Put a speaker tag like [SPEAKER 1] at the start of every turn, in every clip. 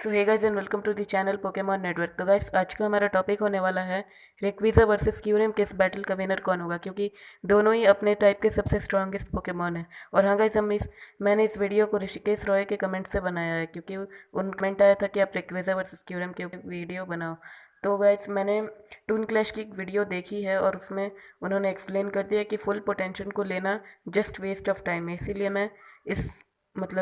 [SPEAKER 1] So hey guys and welcome to the channel Pokemon network. तो guys आज का हमारा टॉपिक होने वाला है रेक्विज़ा वर्सेस क्यूरियम, किस बैटल का विनर कौन होगा, क्योंकि दोनों ही अपने टाइप के सबसे स्ट्रॉन्गेस्ट पोकेमॉन है। और हाँ गाइस, मैंने इस वीडियो को ऋषिकेश रॉय के कमेंट से बनाया है, क्योंकि उन कमेंट आया था कि आप रेक्विज़ा वर्सेस क्यूरियम के वीडियो बनाओ। तो गाइस मैंने टून क्लैश की एक वीडियो देखी है और उसमें उन्होंने एक्सप्लेन कर दिया कि फुल पोटेंशियल को लेना जस्ट वेस्ट ऑफ टाइम है। इसीलिए मैं इस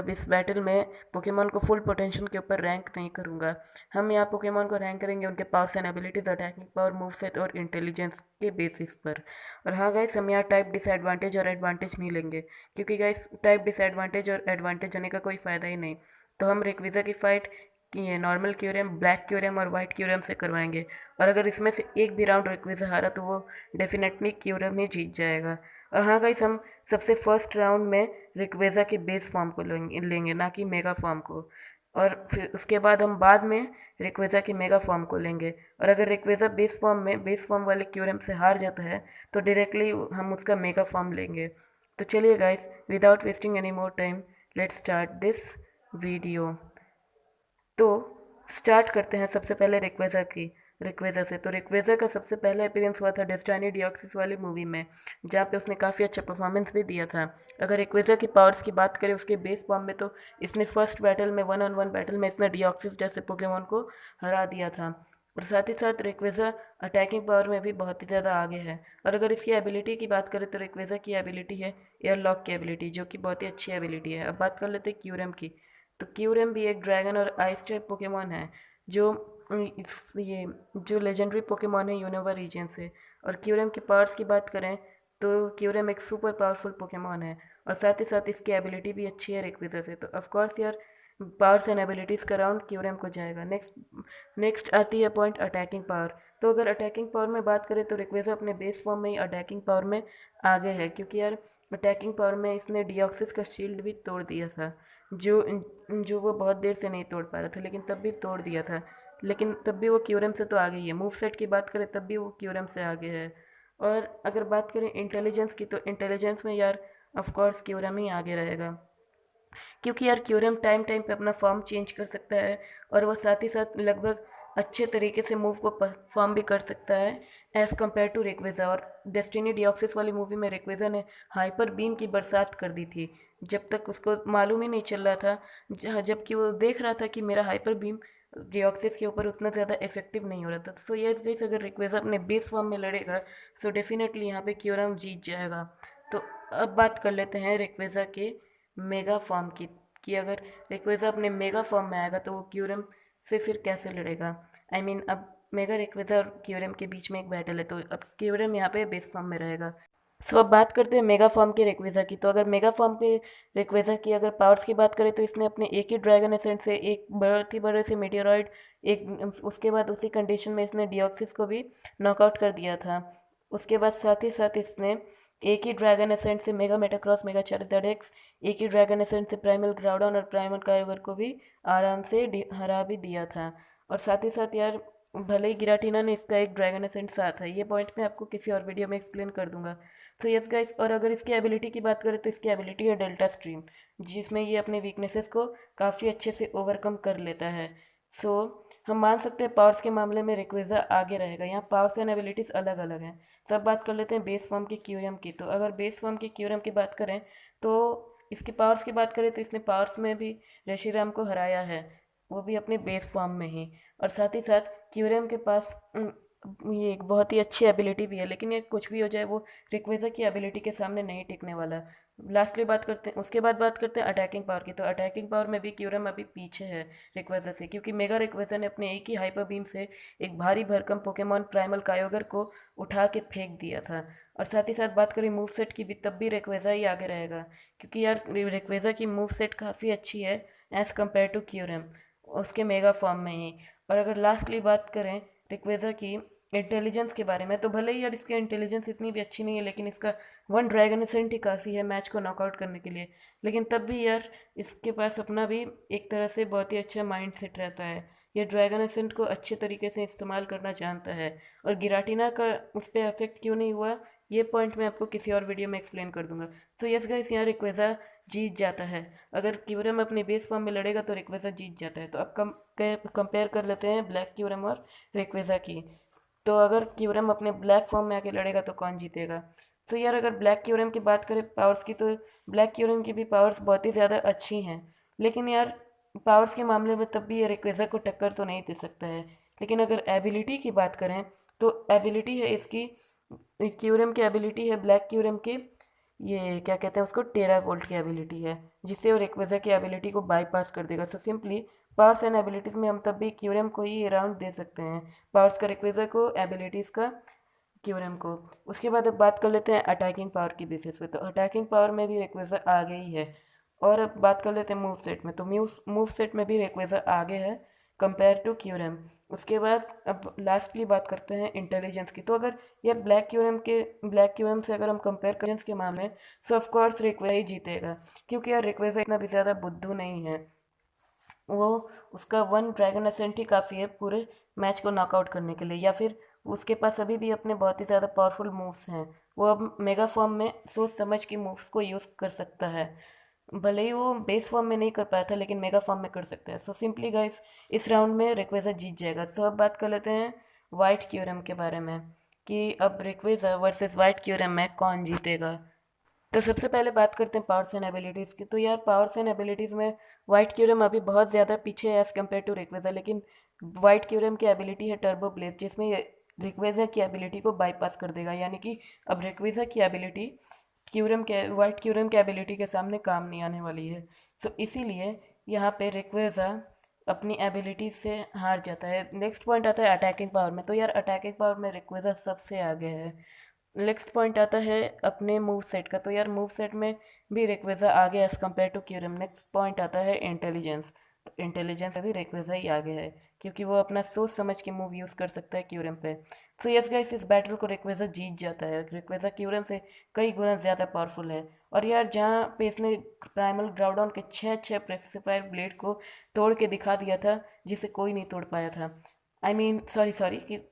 [SPEAKER 1] इस बैटल में पोकेमॉन को फुल पोटेंशियल के ऊपर रैंक नहीं करूँगा। हम यहाँ पोकेमॉन को रैंक करेंगे उनके powers and abilities, attacking power, move set और इंटेलिजेंस के बेसिस पर। और हाँ गाइस, हम यहाँ टाइप डिसएडवांटेज और एडवांटेज नहीं लेंगे, क्योंकि गाइस टाइप डिसएडवांटेज और एडवांटेज होने का कोई फ़ायदा ही नहीं। तो हम रेक्विज़ा की फ़ाइट कि ये नॉर्मल क्यूरियम, ब्लैक क्यूरियम और वाइट क्यूरियम से करवाएंगे। और अगर इसमें से एक भी राउंड रेक्विज़ा हारा तो वो डेफिनेटली क्यूरियम ही जीत जाएगा। और हाँ गाइस, हम सबसे फर्स्ट राउंड में रेक्विज़ा के बेस फॉर्म को लेंगे, ना कि मेगा फॉर्म को। और फिर उसके बाद हम बाद में रेक्विज़ा के मेगा फॉर्म को लेंगे। और अगर रेक्विज़ा बेस फॉर्म वाले क्यूरियम से हार जाता है तो डायरेक्टली हम उसका मेगा फॉर्म लेंगे। तो चलिए guys, without wasting any more time, let's start this video. तो स्टार्ट करते हैं सबसे पहले रिक्वेज़ा से। तो रिक्वेज़ा का सबसे पहला अपीयरेंस हुआ था डेस्टिनी डिओक्सिस वाली मूवी में, जहाँ पे उसने काफ़ी अच्छा परफॉर्मेंस भी दिया था। अगर रिक्वेज़ा की पावर्स की बात करें उसके बेस फॉर्म में, तो इसने फर्स्ट बैटल में 1-on-1 बैटल में इसने डिओक्सिस जैसे पोकेमॉन को हरा दिया था। और साथ ही साथ रिक्वेज़ा अटैकिंग पावर में भी बहुत ही ज़्यादा आगे है। और अगर इसकी एबिलिटी की बात करें तो रिक्वेज़ा की एबिलिटी है एयरलॉक की एबिलिटी, जो कि बहुत ही अच्छी एबिलिटी है। अब बात कर लेते हैं क्यूरम की। तो क्यूरम भी एक ड्रैगन और आइस टाइप पोकेमॉन है, जो ये जो लेजेंडरी पोकेमॉन है यूनिवर रीजन से। और क्यूरम की पावर्स की बात करें तो क्यूरम एक सुपर पावरफुल पोकेमॉन है, और साथ ही साथ इसकी एबिलिटी भी अच्छी है रेक्विज़ा से। तो ऑफकोर्स यार, पावर्स एंड एबिलिटीज़ का राउंड क्यूरम को जाएगा। नेक्स्ट आती है पॉइंट अटैकिंग पावर। तो अगर अटैकिंग पावर में बात करें तो रिक्वेज़ा अपने बेस फॉर्म में ही अटैकिंग पावर में आगे है, क्योंकि यार अटैकिंग पावर में इसने डिऑक्सिस का शील्ड भी तोड़ दिया था, जो जो वो बहुत देर से नहीं तोड़ पा रहा था, लेकिन तब भी तोड़ दिया था। लेकिन तब भी वो क्यूरम से तो आगे ही है। मूव सेट की बात करें तब भी वो क्यूरम से आगे है। और अगर बात करें इंटेलिजेंस की, तो इंटेलिजेंस में यार ऑफकोर्स क्यूरम ही आगे रहेगा, क्योंकि यार क्यूरम टाइम टाइम पे अपना फॉर्म चेंज कर सकता है, और वो साथ ही साथ लगभग अच्छे तरीके से मूव को परफॉर्म भी कर सकता है एज़ कम्पेयर टू रेक्वेज़ा। और डेस्टिनी डिऑक्सिस वाली मूवी में रेक्वेज़ा ने हाइपर बीम की बरसात कर दी थी, जब तक उसको मालूम ही नहीं चल रहा था, जबकि वो देख रहा था कि मेरा हाइपर बीम डिऑक्सिस के ऊपर उतना ज़्यादा इफेक्टिव नहीं हो रहा था। सो यस गाइस, अगर रेक्वेज़ा अपने बेस फॉर्म में लड़ेगा तो डेफिनेटली यहाँ पे क्यूरम जीत जाएगा। तो अब बात कर लेते हैं रेक्वेज़ा के मेगा फॉर्म की, कि अगर रेक्वेज़ा अपने मेगा फॉर्म में आएगा तो वो क्यूरम से फिर कैसे लड़ेगा। अब मेगा रेक्वेज़ा और क्यूरम के बीच में एक बैटल है, तो अब क्यूरम यहाँ पे बेस फॉर्म में रहेगा। सो अब बात करते हैं मेगा फॉर्म के रेक्वेज़ा की। तो अगर मेगा फॉर्म के रेक्वेज़ा की अगर पावर्स की बात करें तो इसने अपने एक ही ड्रैगन एसेंट से एक बहुत ही बड़े से मीटियोरॉइड, एक उसके बाद उसी कंडीशन में इसने डिऑक्सिस को भी नॉकआउट कर दिया था। उसके बाद साथ ही साथ इसने एक ही ड्रैगन एसेंट से mega Metagross, mega charger x, एक ही ड्रैगन एसेंट से प्राइमल ग्राउडन और प्राइमल कायोगर को भी आराम से हरा भी दिया था। और साथ ही साथ यार, भले ही गिराटीना ने इसका एक ड्रैगन एसेंट साथ है, ये पॉइंट मैं आपको किसी और वीडियो में एक्सप्लेन कर दूंगा। सो यस गाइस, और अगर इसकी एबिलिटी की बात करें तो इसकी एबिलिटी है डेल्टा स्ट्रीम, जिसमें ये अपने वीकनेसेस को काफ़ी अच्छे से ओवरकम कर लेता है। सो हम मान सकते हैं पावर्स के मामले में रिक्वेज़ा आगे रहेगा। यहाँ पावर्स एंड एबिलिटीज़ अलग अलग हैं। तो अब बात कर लेते हैं बेस फॉर्म के क्यूरियम की। तो अगर बेस फॉर्म के क्यूरियम की बात करें तो इसके पावर्स की बात करें तो इसने पावर्स में भी रेशिराम को हराया है, वो भी अपने बेस फॉर्म में ही। और साथ ही साथ क्यूरियम के पास ये एक बहुत ही अच्छी एबिलिटी भी है, लेकिन ये कुछ भी हो जाए वो रिक्वेज़ा की एबिलिटी के सामने नहीं टिकने वाला। लास्टली बात करते हैं, उसके बाद बात करते हैं अटैकिंग पावर की। तो अटैकिंग पावर में भी क्यूरम अभी पीछे है रिक्वेज़ा से, क्योंकि मेगा रिक्वेज़ा ने अपने एक ही हाइपर बीम से एक भारी भरकम पोकेमॉन प्राइमल कायोगर को उठा के फेंक दिया था। और साथ ही साथ बात करें मूव सेट की भी, तब भी रिक्वेज़ा ही आगे रहेगा, क्योंकि यार रिक्वेज़ा की मूव सेट काफ़ी अच्छी है एज़ कम्पेयर टू क्यूरम, उसके मेगा फॉर्म में ही। और अगर लास्टली बात करें रिक्वेज़ा की इंटेलिजेंस के बारे में, तो भले ही यार इसकी इंटेलिजेंस इतनी भी अच्छी नहीं है, लेकिन इसका वन ड्रैगन एसेंट ही काफ़ी है मैच को नॉकआउट करने के लिए। लेकिन तब भी यार इसके पास अपना भी एक तरह से बहुत ही अच्छा माइंड सेट रहता है, ये ड्रैगन एसेंट को अच्छे तरीके से इस्तेमाल करना जानता है। और गिराटिना का उस पर अफेक्ट क्यों नहीं हुआ, ये पॉइंट मैं आपको किसी और वीडियो में एक्सप्लेन कर दूंगा। तो यस गाइस, यहाँ रिक्वेज़ा जीत जाता है। अगर क्यूरम अपनी बेस फॉर्म में लड़ेगा तो रेक्वेजा जीत जाता है। तो अब कंपेयर कर लेते हैं ब्लैक क्यूरम और रेक्वेजा की। तो अगर क्यूरम अपने ब्लैक फॉर्म में आके लड़ेगा तो कौन जीतेगा? तो यार अगर ब्लैक क्यूरम की बात करें पावर्स की, तो ब्लैक क्यूरम की भी पावर्स बहुत ही ज़्यादा अच्छी हैं। लेकिन यार पावर्स के मामले में तब भी ये रेक्वेजा को टक्कर तो नहीं दे सकता है। लेकिन अगर एबिलिटी की बात करें तो एबिलिटी है इसकी, क्यूरम की एबिलिटी है ब्लैक क्यूरम की, ये क्या कहते हैं उसको, टेरा वोल्ट की एबिलिटी है, जिससे वो रेक्वेजा की एबिलिटी को बाईपास कर देगा। So simply powers and abilities में हम तब भी क्यूरम को ही राउंड दे सकते हैं, पावर्स का रेक्वेजा को, एबिलिटीज़ का क्यूरम को। उसके बाद अब बात कर लेते हैं अटैकिंग पावर की बेसिस पे। तो अटैकिंग पावर में भी रेक्वेजा आगे ही है। और अब बात कर लेते हैं मूव सेट में। तो मूव सेट में भी रेक्वेजा आगे है कंपेयर टू क्यूरम। उसके बाद अब लास्टली बात करते हैं इंटेलिजेंस की। तो अगर यार ब्लैक क्यूरम से अगर हम कंपेयर करें के मामले में, सो ऑफकोर्स रेक्वेजा ही जीतेगा, क्योंकि यार रेक्वेजा इतना भी ज़्यादा बुद्धू नहीं है। वो उसका वन ड्रैगन असेंट ही काफ़ी है पूरे मैच को नॉकआउट करने के लिए, या फिर उसके पास अभी भी अपने बहुत ही ज़्यादा पावरफुल मूव्स हैं। वो अब मेगा फॉर्म में सोच समझ के मूव्स को यूज़ कर सकता है। भले ही वो बेस फॉर्म में नहीं कर पाया था, लेकिन मेगा फॉर्म में कर सकता है। सो सिंपली गाइस इस राउंड में रेक्वेजा जीत जाएगा। तो अब बात कर लेते हैं वाइट क्यूरम के बारे में, कि अब रेक्वेजा वर्सेस वाइट क्यूरम में कौन जीतेगा। तो सबसे पहले बात करते हैं पावर्स एंड एबिलिटीज़ की। तो यार पावर्स एंड एबिलिटीज़ में वाइट क्यूरम अभी बहुत ज़्यादा पीछे है एज़ कम्पेयर टू रेक्वेजा। लेकिन वाइट क्यूरम की एबिलिटी है टर्बो ब्लेज, जिसमें ये रेक्वेजा की एबिलिटी को बाईपास कर देगा। यानी कि अब रेक्वेजा की एबिलिटी वाइट क्यूरम के एबिलिटी के सामने काम नहीं आने वाली है। सो इसीलिए यहाँ पे रेक्वेजा अपनी एबिलिटी से हार जाता है। नेक्स्ट पॉइंट आता है अटैकिंग पावर में। तो यार अटैकिंग पावर में रेक्वेजा सबसे आगे है। नेक्स्ट पॉइंट आता है अपने मूव सेट का। तो यार मूव सेट में भी रेक्वेजा आगे as compare to quorum. Next point आता है इंटेलिजेंस। तो इंटेलिजेंस में भी रेक्वेजा ही आगे है, क्योंकि वो अपना सोच समझ के मूव यूज़ कर सकता है क्यूरम पे। सो यस गाइस इस बैटल को रेक्वेजा जीत जाता है। रेक्वेजा क्यूरम से कई गुना ज़्यादा पावरफुल है। और यार जहाँ पे इसने प्राइमल ग्राउडाउन के छः प्रेसिफायर ब्लेड को तोड़ के दिखा दिया था, जिसे कोई नहीं तोड़ पाया था। सॉरी कि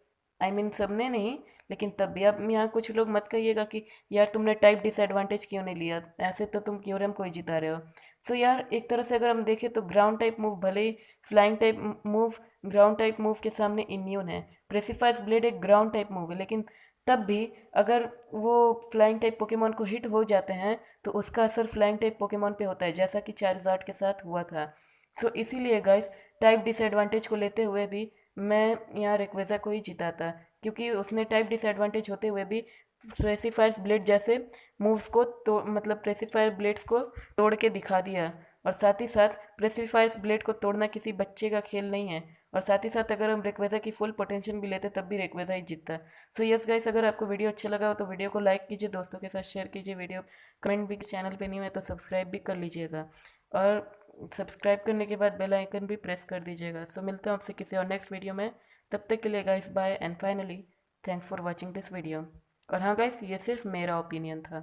[SPEAKER 1] सबने नहीं, लेकिन तब भी अब यहाँ कुछ लोग मत कहिएगा कि यार तुमने टाइप डिसएडवांटेज क्यों नहीं लिया, ऐसे तो तुम क्योरम को ही जिता रहे हो। सो यार एक तरह से अगर हम देखें तो ग्राउंड टाइप मूव भले ही flying type move ground type move के सामने इम्यून है। प्रेसिफायर्स ब्लेड एक ग्राउंड टाइप मूव है, लेकिन तब भी अगर वो फ्लाइंग टाइप पोकेमॉन को हिट हो जाते हैं तो उसका असर फ्लाइंग टाइप पोकेमॉन पे होता है, जैसा कि चार्जर्ड के साथ हुआ था। सो इसीलिए गाइस टाइप डिसएडवांटेज को लेते हुए भी मैं यहाँ रेक्वेजा को ही जिताता, क्योंकि उसने टाइप डिसएडवांटेज होते हुए भी प्रेसिफायर्स ब्लेड जैसे मूव्स को तो मतलब प्रेसिफायर ब्लेड्स को तोड़ के दिखा दिया। और साथ ही साथ प्रेसिफायर्स ब्लेड को तोड़ना किसी बच्चे का खेल नहीं है। और साथ ही साथ अगर हम रेक्वेजा की फुल पोटेंशियल भी लेते तब भी रेक्वेजा ही जीतता। सो यस गाइस अगर आपको वीडियो अच्छा लगा हो तो वीडियो को लाइक कीजिए, दोस्तों के साथ शेयर कीजिए वीडियो, कमेंट भी, चैनल पे नहीं हुए तो सब्सक्राइब भी कर लीजिएगा। और सब्सक्राइब करने के बाद बेल आइकन भी प्रेस कर दीजिएगा। सो मिलते हैं आपसे किसी और नेक्स्ट वीडियो में। तब तक के लिए guys bye and finally thanks for watching this video. और हाँ गाइस ये सिर्फ मेरा ओपिनियन था।